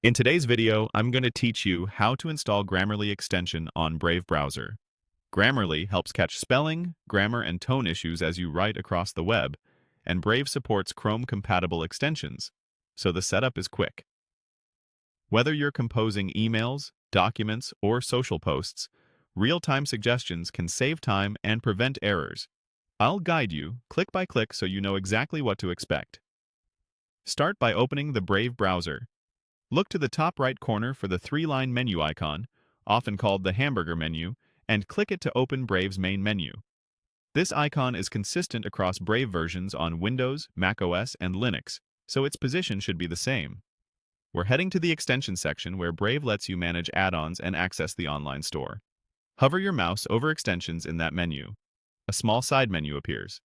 In today's video, I'm going to teach you how to install Grammarly extension on Brave browser. Grammarly helps catch spelling, grammar, and tone issues as you write across the web, and Brave supports Chrome-compatible extensions, so the setup is quick. Whether you're composing emails, documents, or social posts, real-time suggestions can save time and prevent errors. I'll guide you click by click so you know exactly what to expect. Start by opening the Brave browser. Look to the top right corner for the three-line menu icon, often called the hamburger menu, and click it to open Brave's main menu. This icon is consistent across Brave versions on Windows, macOS, and Linux, so its position should be the same. We're heading to the extension section where Brave lets you manage add-ons and access the online store. Hover your mouse over extensions in that menu. A small side menu appears.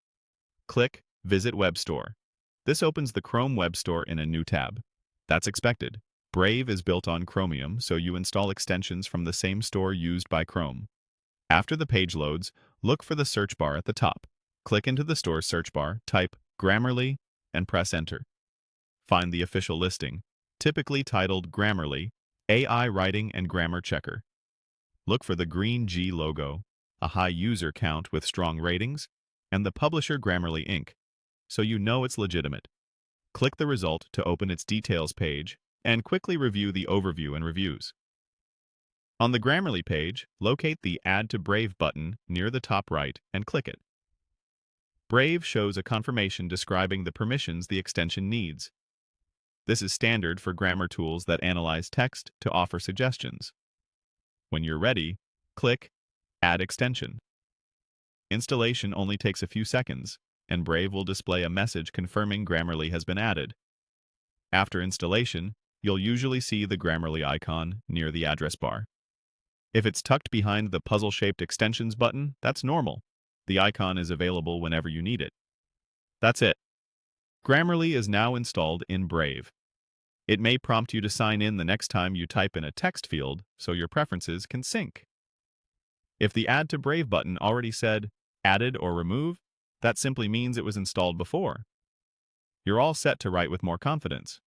Click Visit Web Store. This opens the Chrome Web Store in a new tab. That's expected. Brave is built on Chromium, so you install extensions from the same store used by Chrome. After the page loads, look for the search bar at the top. Click into the store's search bar, type Grammarly, and press Enter. Find the official listing, typically titled Grammarly, AI Writing and Grammar Checker. Look for the green G logo, a high user count with strong ratings, and the publisher Grammarly Inc., so you know it's legitimate. Click the result to open its details page, and quickly review the overview and reviews. On the Grammarly page, locate the Add to Brave button near the top right and click it. Brave shows a confirmation describing the permissions the extension needs. This is standard for grammar tools that analyze text to offer suggestions. When you're ready, click Add Extension. Installation only takes a few seconds, and Brave will display a message confirming Grammarly has been added. After installation, you'll usually see the Grammarly icon near the address bar. If it's tucked behind the puzzle-shaped extensions button, that's normal. The icon is available whenever you need it. That's it. Grammarly is now installed in Brave. It may prompt you to sign in the next time you type in a text field so your preferences can sync. If the Add to Brave button already said Added or Remove, that simply means it was installed before. You're all set to write with more confidence.